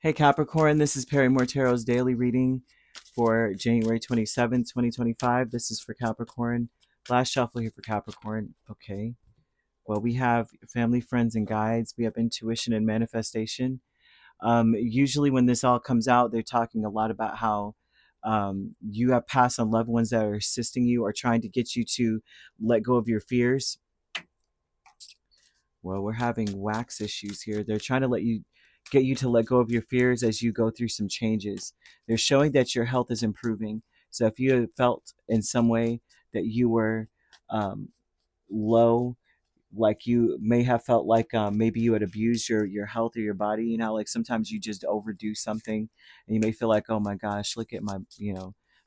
Hey Capricorn, this is Perrymore Tarot's daily reading for January 27th, 2025. This is for Capricorn. Last shuffle here for Capricorn. Okay. Well, we have family, friends, and guides. We have intuition and manifestation. Usually, when this all comes out, they're talking a lot about how you have passed on loved ones that are assisting you or trying to get you to let go of your fears. Well, we're having wax issues here. They're trying to get you to let go of your fears as you go through some changes. They're showing that your health is improving. So if you have felt in some way that you were um, low, like you may have felt like maybe you had abused your health or your body, like sometimes you just overdo something and you may feel like, oh my gosh, look at my,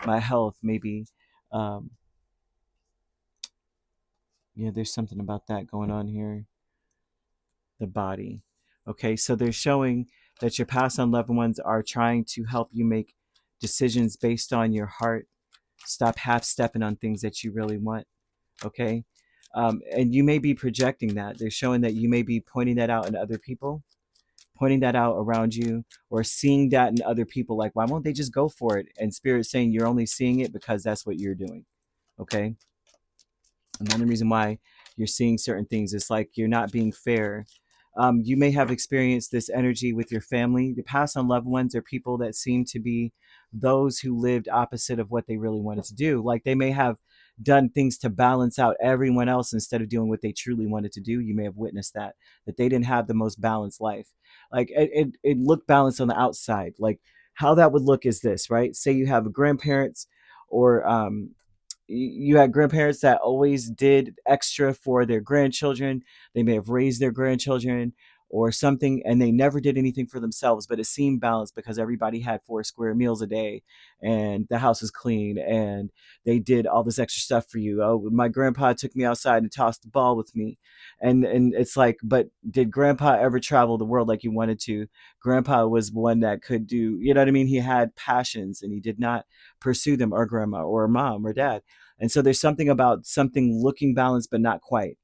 my health. Maybe, um, there's something about that going on here. The body. Okay, so they're showing that your past and loved ones are trying to help you make decisions based on your heart. Stop half stepping on things that you really want. Okay, and you may be projecting that. They're showing that you may be pointing that out in other people, pointing that out around you, or seeing that in other people. Like, why won't they just go for it? And Spirit saying you're only seeing it because that's what you're doing. Okay, another reason why you're seeing certain things is like you're not being fair. You may have experienced this energy with your family. The past on loved ones are people that seem to be those who lived opposite of what they really wanted to do. Like they may have done things to balance out everyone else instead of doing what they truly wanted to do. You may have witnessed that they didn't have the most balanced life. Like it looked balanced on the outside. Like how that would look is this, right? Say you have grandparents or you had grandparents that always did extra for their grandchildren. They may have raised their grandchildren or something, and they never did anything for themselves, but it seemed balanced because everybody had 4 square meals a day and the house was clean and they did all this extra stuff for you. Oh, my grandpa took me outside and tossed the ball with me. And it's like, but did grandpa ever travel the world like he wanted to? Grandpa was one that could do, you know what I mean? He had passions and he did not pursue them, or grandma or mom or dad. And so there's something about something looking balanced, but not quite.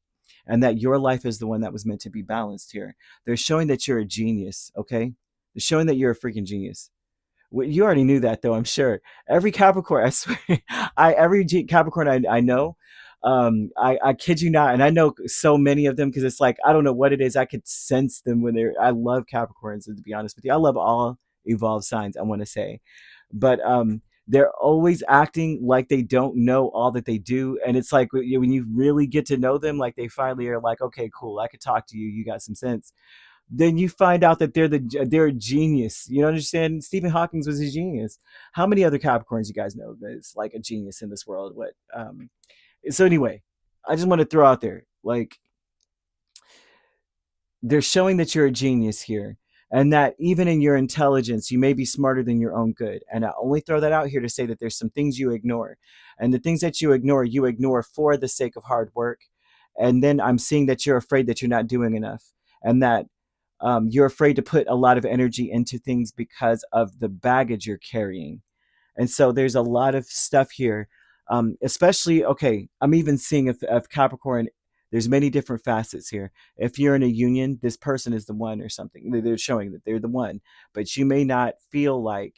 And that your life is the one that was meant to be balanced here. They're showing that you're a genius, okay? They're showing that you're a freaking genius. Well, you already knew that, though, I'm sure. Every Capricorn, I swear, Capricorn I know, I kid you not, and I know so many of them because it's like, I don't know what it is. I could sense them when I love Capricorns, to be honest with you. I love all evolved signs, I want to say. But they're always acting like they don't know all that they do. And it's like when you really get to know them, like they finally are like, okay, cool, I could talk to you. You got some sense. Then you find out that they're a genius. You understand? Stephen Hawking was a genius. How many other Capricorns you guys know that's like a genius in this world? What? So anyway, I just want to throw out there, like they're showing that you're a genius here, and that even in your intelligence, you may be smarter than your own good. And I only throw that out here to say that there's some things you ignore, and the things that you ignore for the sake of hard work. And then I'm seeing that you're afraid that you're not doing enough, and that you're afraid to put a lot of energy into things because of the baggage you're carrying. And so there's a lot of stuff here, especially, okay, I'm even seeing if Capricorn, there's many different facets here. If you're in a union, this person is the one or something. They're showing that they're the one, but you may not feel like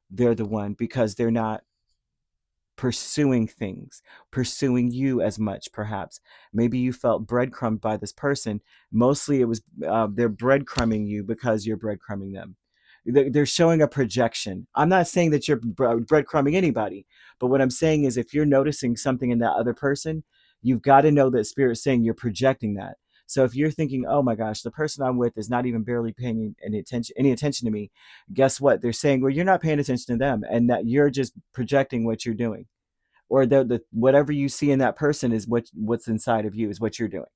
they're the one because they're not pursuing things, pursuing you as much, perhaps. Maybe you felt breadcrumbed by this person. Mostly it was they're breadcrumbing you because you're breadcrumbing them. They're showing a projection. I'm not saying that you're breadcrumbing anybody, but what I'm saying is if you're noticing something in that other person, you've got to know that Spirit's saying you're projecting that. So if you're thinking, oh my gosh, the person I'm with is not even barely paying any attention to me, guess what? They're saying, well, you're not paying attention to them, and that you're just projecting what you're doing, or the whatever you see in that person is what's inside of you is what you're doing.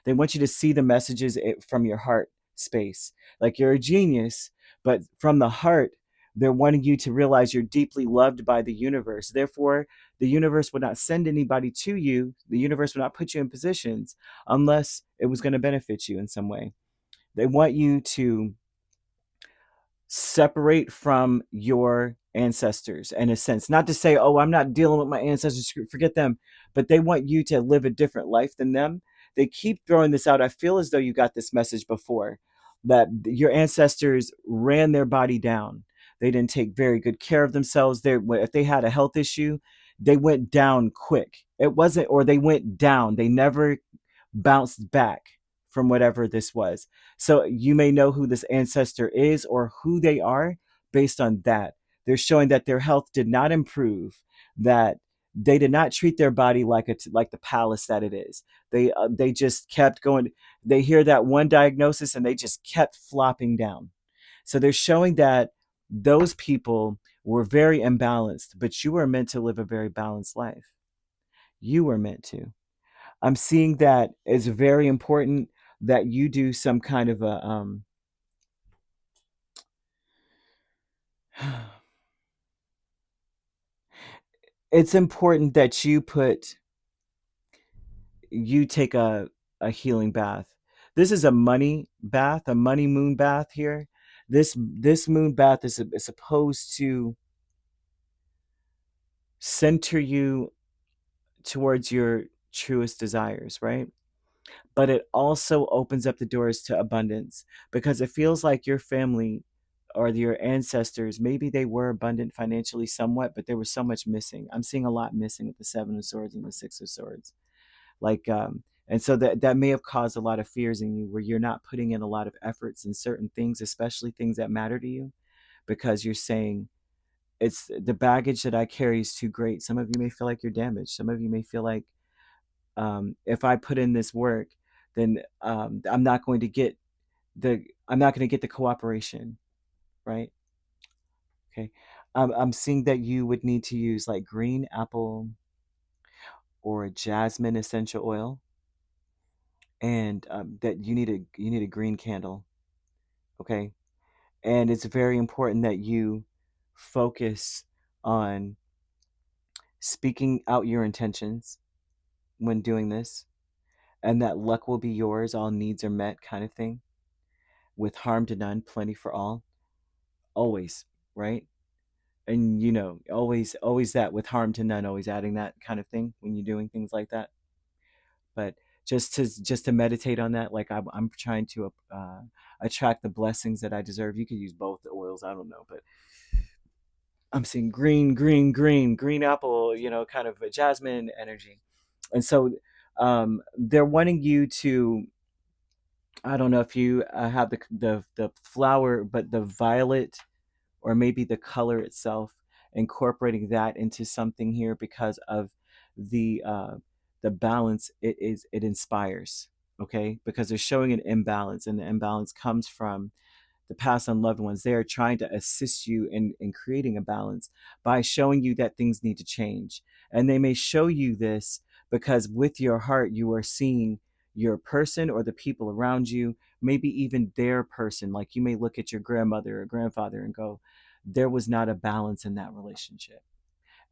They want you to see the messages from your heart space. Like you're a genius, but from the heart, they're wanting you to realize you're deeply loved by the universe. Therefore, the universe would not send anybody to you. The universe would not put you in positions unless it was going to benefit you in some way. They want you to separate from your ancestors in a sense. Not to say, oh, I'm not dealing with my ancestors, forget them, but they want you to live a different life than them. They keep throwing this out. I feel as though you got this message before. that your ancestors ran their body down. They didn't take very good care of themselves. If they had a health issue, they went down quick. It wasn't, or they went down. They never bounced back from whatever this was. So you may know who this ancestor is or who they are based on that. They're showing that their health did not improve, that they did not treat their body like the palace that it is. They just kept going. They hear that one diagnosis and they just kept flopping down. So they're showing that those people were very imbalanced, but you were meant to live a very balanced life. You were meant to. I'm seeing that it's very important that you do some kind of a it's important that you take a healing bath. This is a money bath, a money moon bath here. This moon bath is supposed to center you towards your truest desires, right? But it also opens up the doors to abundance, because it feels like your family or your ancestors, maybe they were abundant financially somewhat, but there was so much missing. I'm seeing a lot missing with the Seven of Swords and the Six of Swords. Like, and so that may have caused a lot of fears in you, where you're not putting in a lot of efforts in certain things, especially things that matter to you, because you're saying, it's the baggage that I carry is too great. Some of you may feel like you're damaged. Some of you may feel like, if I put in this work, then I'm not going to get the cooperation, right? Okay. I'm seeing that you would need to use like green apple or jasmine essential oil, and that you need a green candle. Okay. And it's very important that you focus on speaking out your intentions when doing this, and that luck will be yours, all needs are met, kind of thing. With harm to none, plenty for all. Always, right? And always that, with harm to none, always adding that kind of thing when you're doing things like that. But just to meditate on that, like I'm trying to attract the blessings that I deserve. You could use both the oils, I don't know, but I'm seeing green apple, kind of a jasmine energy. And so they're wanting you to, I don't know if you have the flower, but the violet, or maybe the color itself, incorporating that into something here, because of the balance it inspires. Okay, because they're showing an imbalance, and the imbalance comes from the past on loved ones. They are trying to assist you in creating a balance by showing you that things need to change. And they may show you this because with your heart, you are seeing your person or the people around you, maybe even their person. Like, you may look at your grandmother or grandfather and go, there was not a balance in that relationship.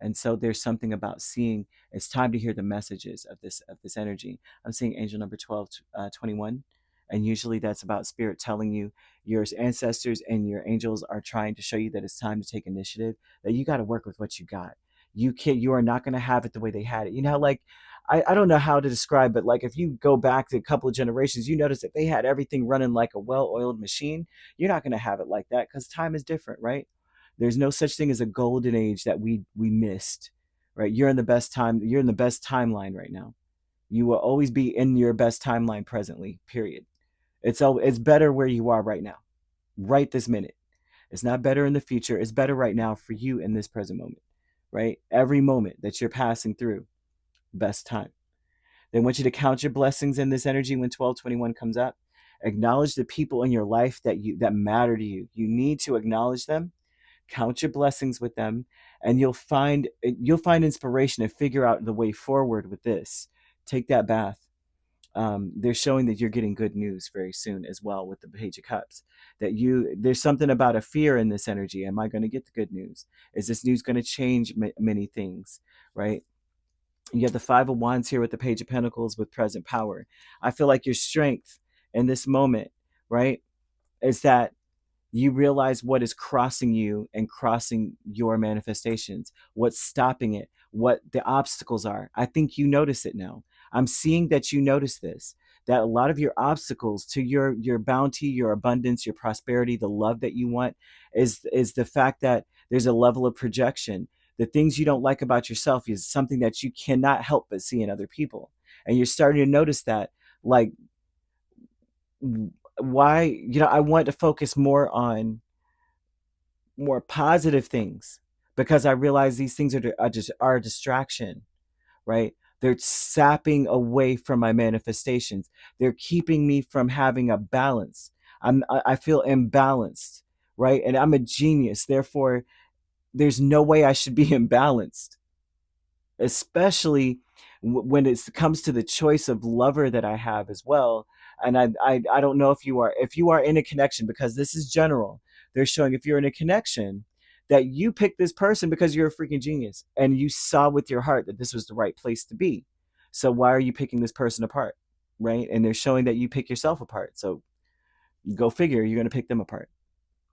And so there's something about seeing, it's time to hear the messages of this energy. I'm seeing angel number 1221, and usually that's about spirit telling you, your ancestors and your angels are trying to show you that it's time to take initiative, that you got to work with what you got. You are not going to have it the way they had it. Like, I don't know how to describe, but like, if you go back to a couple of generations, you notice that they had everything running like a well-oiled machine. You're not going to have it like that, because time is different, right? There's no such thing as a golden age that we missed, right? You're in the best time. You're in the best timeline right now. You will always be in your best timeline presently. Period. It's better where you are right now, right this minute. It's not better in the future. It's better right now for you in this present moment, right? Every moment that you're passing through, best time. They want you to count your blessings in this energy when 1221 comes up. Acknowledge the people in your life that matter to you. You need to acknowledge them, count your blessings with them, and you'll find inspiration to figure out the way forward with this. Take that bath. They're showing that you're getting good news very soon as well with the Page of Cups. There's something about a fear in this energy. Am I going to get the good news? Is this news going to change many things, right? You have the Five of Wands here with the Page of Pentacles with present power. I feel like your strength in this moment, right, is that you realize what is crossing you and crossing your manifestations, what's stopping it, what the obstacles are. I think you notice it now. I'm seeing that you notice this, that a lot of your obstacles to your bounty, your abundance, your prosperity, the love that you want is the fact that there's a level of projection. The things you don't like about yourself is something that you cannot help but see in other people. And you're starting to notice that, like, why, I want to focus more on more positive things, because I realize these things are a distraction, right? They're sapping away from my manifestations. They're keeping me from having a balance. I feel imbalanced, right? And I'm a genius. Therefore, there's no way I should be imbalanced, especially when it comes to the choice of lover that I have as well. And I don't know if you are in a connection, because this is general. They're showing if you're in a connection that you picked this person because you're a freaking genius and you saw with your heart that this was the right place to be. So why are you picking this person apart, right? And they're showing that you pick yourself apart. So go figure, you're going to pick them apart.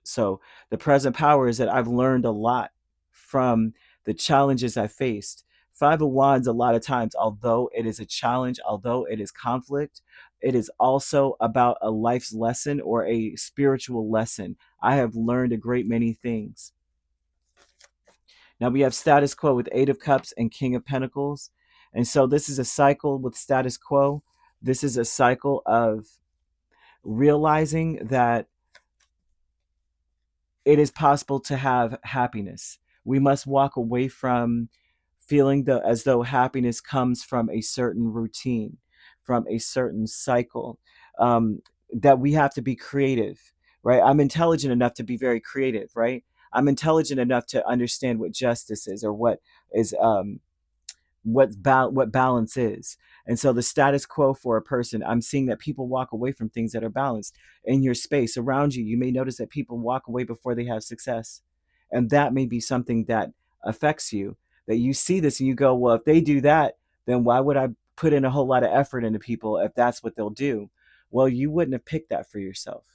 So the present power is that I've learned a lot from the challenges I faced. Five of Wands, a lot of times, although it is a challenge, although it is conflict, it is also about a life's lesson or a spiritual lesson. I have learned a great many things. Now we have status quo with Eight of Cups and King of Pentacles. And so this is a cycle with status quo. This is a cycle of realizing that it is possible to have happiness. We must walk away from feeling as though happiness comes from a certain routine, from a certain cycle, that we have to be creative, right? I'm intelligent enough to be very creative, right? I'm intelligent enough to understand what justice is, or what is what balance is. And so the status quo for a person, I'm seeing that people walk away from things that are balanced. In your space around you, you may notice that people walk away before they have success, and that may be something that affects you, that you see this and you go, well, if they do that, then why would I put in a whole lot of effort into people if that's what they'll do? Well, you wouldn't have picked that for yourself.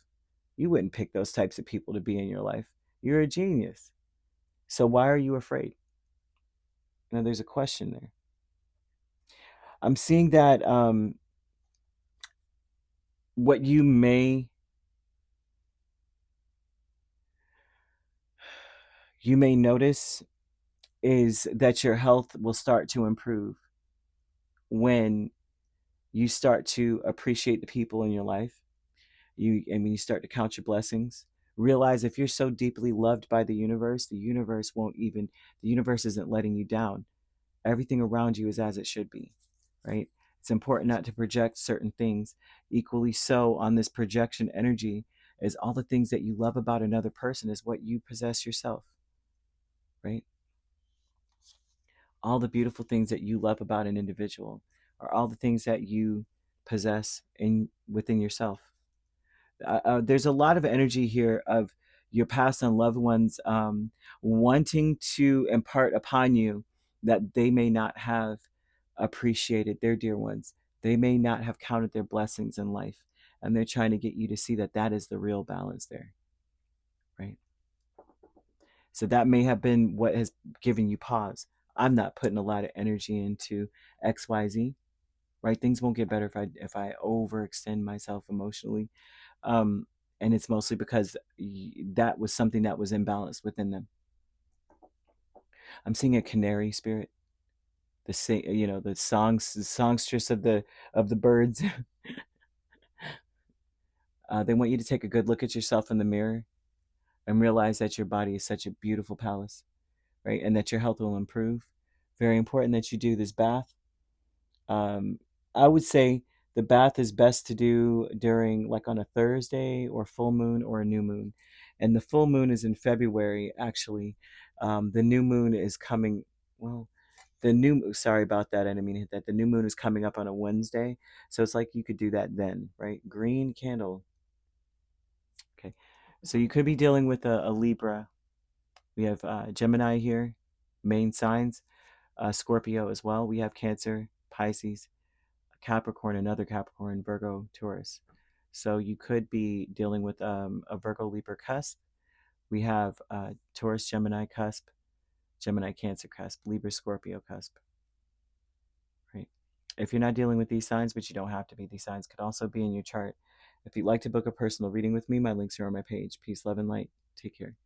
You wouldn't pick those types of people to be in your life. You're a genius. So why are you afraid? Now there's a question there. I'm seeing that what you may notice is that your health will start to improve when you start to appreciate the people in your life. And when you start to count your blessings, realize if you're so deeply loved by the universe won't even, the universe isn't letting you down. Everything around you is as it should be, right? It's important not to project certain things. Equally so, on this projection energy, is all the things that you love about another person is what you possess yourself, right? All the beautiful things that you love about an individual are all the things that you possess within yourself. There's a lot of energy here of your past and loved ones wanting to impart upon you that they may not have appreciated their dear ones. They may not have counted their blessings in life, and they're trying to get you to see that that is the real balance there, right? So that may have been what has given you pause. I'm not putting a lot of energy into XYZ, right? Things won't get better if I overextend myself emotionally. Um, and it's mostly because that was something that was imbalanced within them. I'm seeing a canary spirit, the songstress of the birds. They want you to take a good look at yourself in the mirror and realize that your body is such a beautiful palace, right? And that your health will improve. Very important that you do this bath. I would say the bath is best to do during, like, on a Thursday or full moon or a new moon. And the full moon is in February, actually. The new moon is coming. Well, sorry about that. I didn't mean to hit that. The new moon is coming up on a Wednesday. So it's like you could do that then, right? Green candle. Okay. So you could be dealing with a Libra. We have Gemini here, main signs. Scorpio as well. We have Cancer, Pisces, Capricorn, another Capricorn, Virgo, Taurus. So you could be dealing with a Virgo Libra cusp. We have Taurus Gemini cusp, Gemini Cancer cusp, Libra Scorpio cusp. Right. If you're not dealing with these signs, but you don't have to be, these signs could also be in your chart. If you'd like to book a personal reading with me, my links are on my page. Peace, love, and light. Take care.